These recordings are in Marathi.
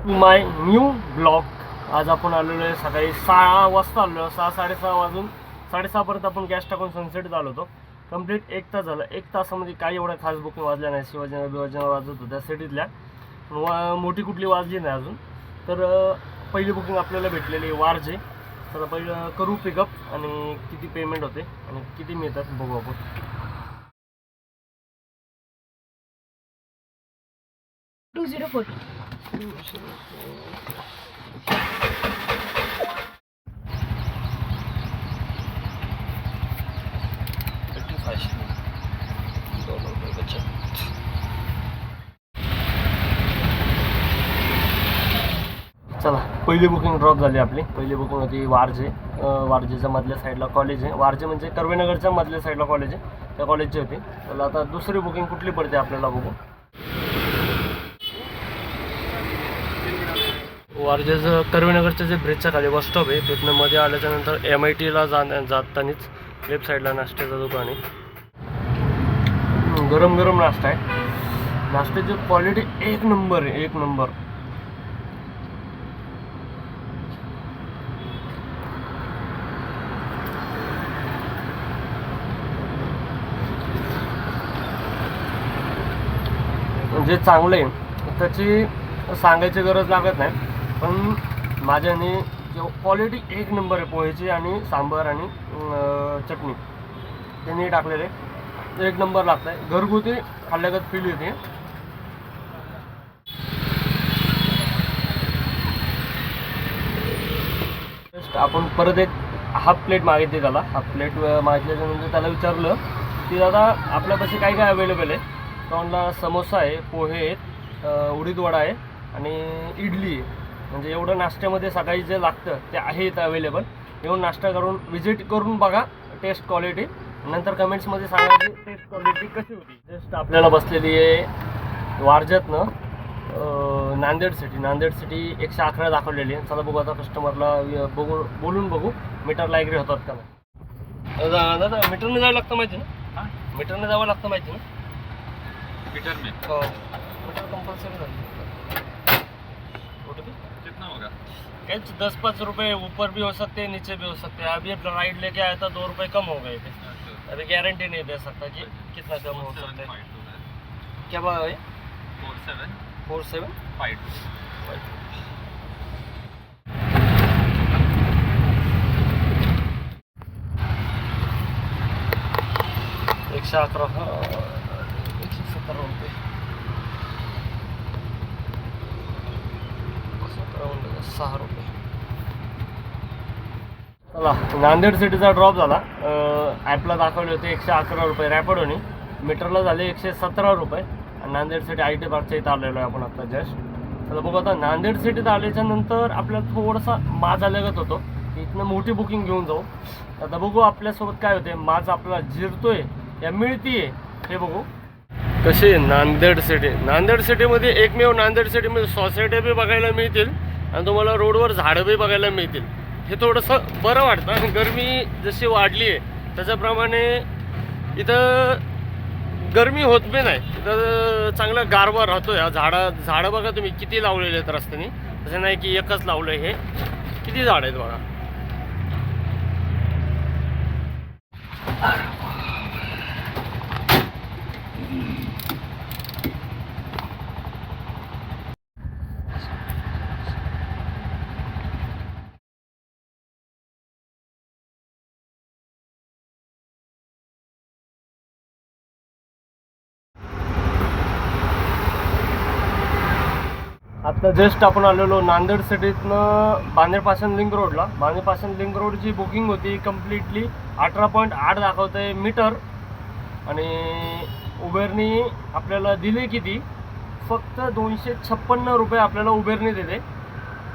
माय न्यू ब्लॉग. आज आपण आलेलो आहे सकाळी 6 वाजता आलेलो. 6-6:30 वाजून 6:30पर्यंत आपण गॅस टाकून सनसेट आलो होतो. कंप्लीट 1 तास झालं. 1 तासामध्ये काही एवढ्या खास बुकिंग वाजल्या नाही. शिवाजीनगर वाजत होत्या सिटीतल्या, मोठी कुठली वाजली नाही अजून. तर पहिली बुकिंग आपल्याला भेटलेली वारजे. तर पहिलं करू पिकअप आणि किती पेमेंट होते आणि किती मिळतात बघू आपण. चला, पहिली बुकिंग ड्रॉप झाली आपली. पहिली बुकिंग होती वारजे. वारजेच्या मधल्या साईडला कॉलेज आहे. वारजे म्हणजे कर्वेनगरच्या मधल्या साईडला कॉलेज आहे, त्या कॉलेजची होती. तर आता दुसरी बुकिंग कुठली पडते आपल्याला बघू. वारजेचं कर्वेनगरच्या जे ब्रिजच्या खाली बस स्टॉप आहे तिथनं मध्ये आल्याच्यानंतर MITला जातानीच लेफ्ट साईडला नाश्त्याचं दुकान आहे. गरम गरम नाश्ता आहे. नाश्त्याची क्वालिटी एक नंबर आहे, एक नंबर. जे चांगलं आहे त्याची सांगायची गरज लागत नाही, पण माझ्याने जो क्वालिटी एक नंबर आहे पोहेची आणि सांबार आणि चटणी त्यांनी टाकलेले एक नंबर लागत आहे. घरगुती खाल्ल्यागत फील येते. आपण परत एक हाफ प्लेट मागितली त्याला. हाफ प्लेट मागितल्याच्यानंतर त्याला विचारलं की दादा आपल्यापाशी काय काय अवेलेबल आहे. तोंडला समोसा आहे, पोहे आहेत, उडीद वडा आहे आणि इडली आहे. म्हणजे एवढं नाश्त्यामध्ये सकाळी जे लागतं ते आहे इथं अवेलेबल. येऊन नाश्ता करून विजिट करून बघा टेस्ट क्वालिटी. नंतर कमेंट्समध्ये सांगायची टेस्ट क्वालिटी कशी होती. जस्ट आपल्याला बसलेली आहे वारज्यातनं नांदेड सिटी 111 दाखवलेली आहे. चला बघू आता कस्टमरला बोलून बघू मीटरला ॲग्री होतात का नाही. दादा मीटरने जावं लागतं माहिती ना. मीटरने जावं लागतं माहिती ना. मीटर में मीटर कंपल्सरी कितना होगा? 10-5 रुपये ऊपर भी हो सकते हैं, नीचे भी हो सकते हैं. अभी राइड लेके आया था 2 रुपये कम हो गए थे. अभी गारंटी नहीं दे सकता कि कितना कम हो सकता है. क्या भाव है? 4752. 111 170 रुपये. 6 रुपये. चला, नांदेड सिटीचा ड्रॉप झाला. ॲपला दाखवले होते 111 रुपये रॅपिडोनी. मीटरला झाले 117 रुपये. आणि नांदेड सिटी IT पार्कच्या इथं आलेलो आहे आपण आता जस्ट. तर बघू आता नांदेड सिटीत आल्याच्या नंतर आपल्याला थोडासा माज आल्यागत होतो. इथनं मोठी बुकिंग घेऊन जाऊ. आता बघू आपल्यासोबत काय होते. माज आपला जिरतोय या मिळतीये हे बघू. कशी नांदेड सिटीमध्ये एकमेव नांदेड सिटीमध्ये सोसायटी बी बघायला मिळतील आणि तुम्हाला रोडवर झाडं बी बघायला मिळतील. हे थोडंसं बरं वाटतं. आणि गरमी जशी वाढली आहे त्याच्याप्रमाणे इथं गरमी होत बी नाही. इथं चांगलं गारवा राहतो. या झाडं बघा तुम्ही किती लावलेले आहेत रस्त्याने. तसं नाही की एकच लावलं आहे. हे किती झाड आहेत बघा. आता जस्ट आपण आलेलो नांदेड सिटीतनं बांदेरपासून लिंक रोडला. बांदेरपासून लिंक रोडची बुकिंग होती कम्प्लिटली 18.8 दाखवत आहे मीटर. आणि उबेरनी आपल्याला दिले किती, फक्त 256 रुपये आपल्याला उबेरने दिले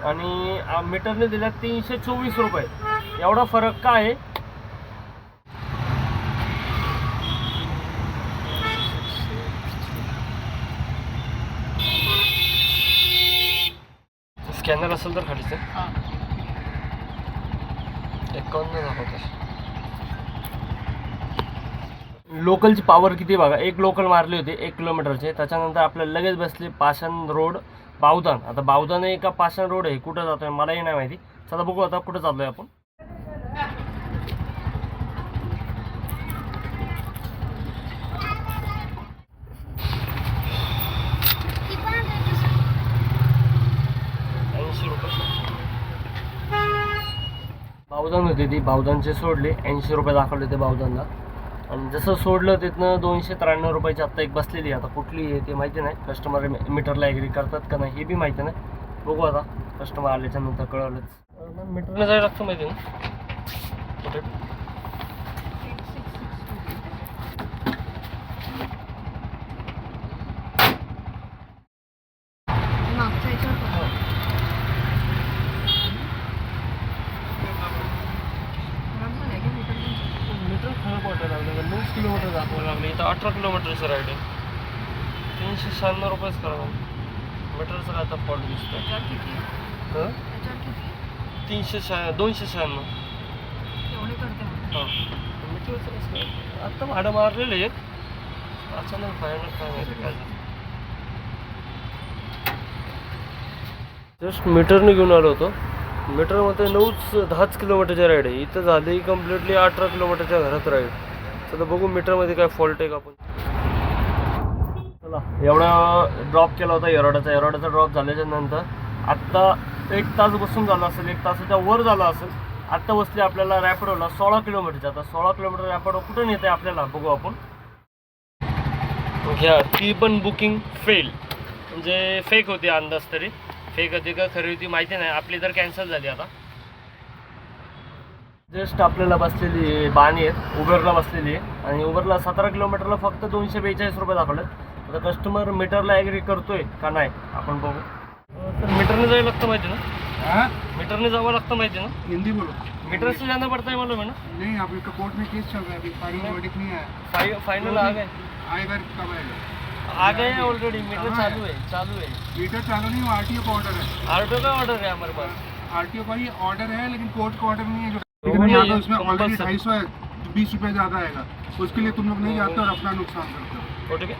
आणि मीटरने दिल्या 324 रुपये. एवढा फरक काय आहे. स्कॅनर असेल तर खालीच 51 दाखवतं. लोकलची पावर किती बघा. एक लोकल मारली होती 1 किलोमीटरचे. त्याच्यानंतर आपल्याला लगेच बसली पाषाण रोड बावधन. आता बावधन आहे का पाषाण रोड आहे, कुठं जातोय मलाही नाही माहिती. चला बघू आता कुठं चाललोय आपण. बावधन होती ती, बावधनचे सोडले 80 रुपये दाखवले ते बावधनला. आणि जसं सोडलं तिथनं 293 रुपयाची आत्ता एक बसलेली आहे. आता कुठली आहे ते माहिती नाही, कस्टमर मीटरला ॲग्री करतात का नाही हे बी माहिती नाही. बघू आता कस्टमर आल्याच्या नंतर कळवलंच. मीटरला जायला लागतं माहिती ना कुठे. मीटर खराब वाटायला लागलं, 9 किलोमीटर दाखवायला लागले. इथं 18 किलोमीटरचं राईड आहे. 396 रुपयेच करा. मीटरचं काय आता फॉल्ट दिसतो. 296. हां मीटरचं कसं काय आत्ता भाडं मारलेलं आहे. अचानक भयानक काय माहिती काय झालं. जस्ट मीटरने घेऊन आलो होतो. मीटरमध्ये 9-10 किलोमीटरच्या राईड आहे. इथं झाली कम्प्लिटली 18 किलोमीटरच्या घरात राईड. चला बघू मीटरमध्ये काय फॉल्ट आहे का आपण. चला एवढा ड्रॉप केला होता एरोडाचा ड्रॉप झाल्याच्या नंतर आत्ता 1 तास बसून झाला असेल, 1 तासाच्या वर झाला असेल. आत्ता बसली आपल्याला रॅपिडोला 16 किलोमीटरच्या. आता 16 किलोमीटर रॅपिडो कुठून येते आपल्याला बघू आपण. घ्या ती पण बुकिंग फेल, म्हणजे फेक होती. अंदाज तरी फेक होती का खरी होती माहिती नाही. आपली तर कॅन्सल झाली. आता जस्ट आपल्याला बसलेली बाणी आहेत, उबरला बसलेली आहे. आणि उबरला 17 किलोमीटरला फक्त 242 रुपये दाखवले. आता कस्टमर मीटरला ॲग्री करतोय का नाही आपण बघू. तर मीटरने जायला लागतं माहिती ना, मीटरने जावं लागतं माहिती ना. हिंदी बोलो. मीटर से जाना पड़ता है मालूम है ना. नहीं अभी तो कोर्ट में केस चल रहा है, अभी फाइनल वर्डिक्ट नहीं आया. फाइनल आ गए, आएगा कब आएगा? आ गए हैं ऑलरेडी. मीटर चालू है. मीटर चालू नहीं, वो आरटीओ का ऑर्डर है. आरटीओ का ऑर्डर है हमारे पास. आरटीओ का ही ऑर्डर है, लेकिन कोर्ट का ऑर्डर नहीं है. वो जो नहीं है, उसमें ऑलरेडी compulsory. 250 है, 20 रुपये ज़्यादा आएगा. उसके लिए तुम लोग नहीं जाते और अपना नुकसान करते हो. ठीक है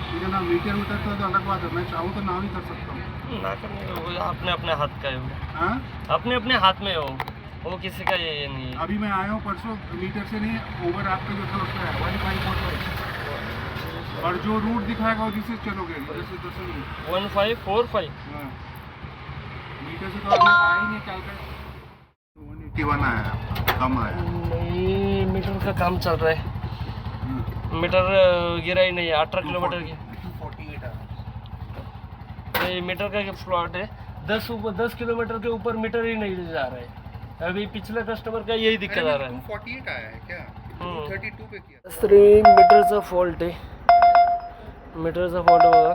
ठीक है ना. मीटर उतरता है तो अलग बात है, मैं चाहूँ तो ना भी कर सकता हूँ. ना करने का वो अपने अपने हाथ का है वो. हाँ अपने अपने हाथ में हो, वो किसी का ये नहीं है. अभी मैं आया हूँ परसों, मीटर से नहीं, ओवर ऐप का जो था उसका है 1545. और जो रूट दिखाएगा उसी से चलोगे, जैसे तो सही. 1545. हाँ. मीटर से तो अभी आया ही नहीं. कैलकाटा 181 आया, कम आया. नहीं मीटर का काम चल रहा है. मीटर गिरा ही नहीं है. 18 किलोमीटर की 248 आया. ये मीटर का फ्लॉट है. 10 किलोमीटर के ऊपर मीटर ही नहीं जा रहा है. अभी पिछले कस्टमर का यही दिक्कत आ रहा है. 248 आया है क्या? 232 पे किया. तरी मीटरचा फॉल्ट आहे. मीटरचा फॉल्ट बघा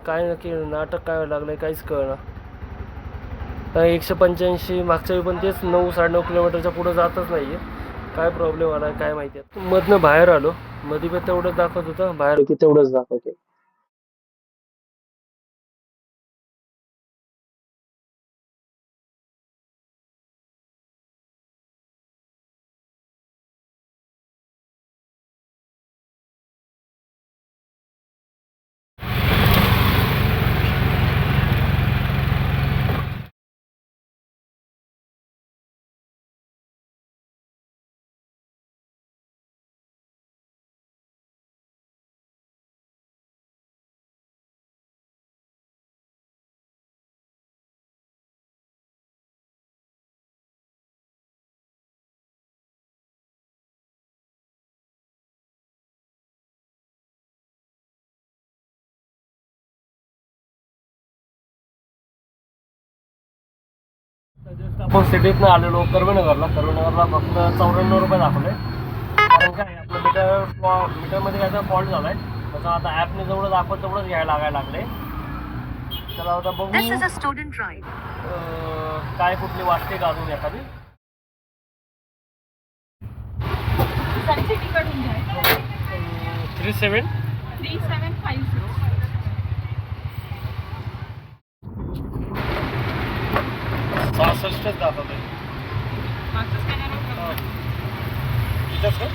काय नक्की नाटक काय लागलं आहे काहीच कळणार. 185 मागच्या वेळी पण तेच 9-9.5 किलोमीटरच्या पुढं जातच नाही आहे. काय प्रॉब्लेम आला काय माहिती आहे. मधनं बाहेर आलो, मध्ये पण तेवढंच दाखवत होतं, बाहेर की तेवढंच दाखवते. आपण सिटीतनं आलेलो कर्वेनगरला फक्त 94 रुपये दाखवले. कारण काय आपलं मीटरमध्ये काय फॉल्ट झालाय, त्याचा आता ॲपने जेवढं दाखवत तेवढंच घ्यायला लागायला लागले. चला आता बघू काय कुठली वाटते का अजून एखादी. तिकीट काढून घ्या. 3750. 66 दाखवते. मागचं स्कॅनर इथंच का?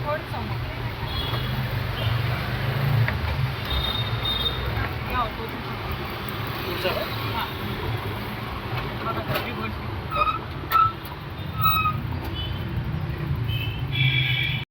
थोडं समोर. या ऑपोजिट पुढचं हां बघा रिव्हर्स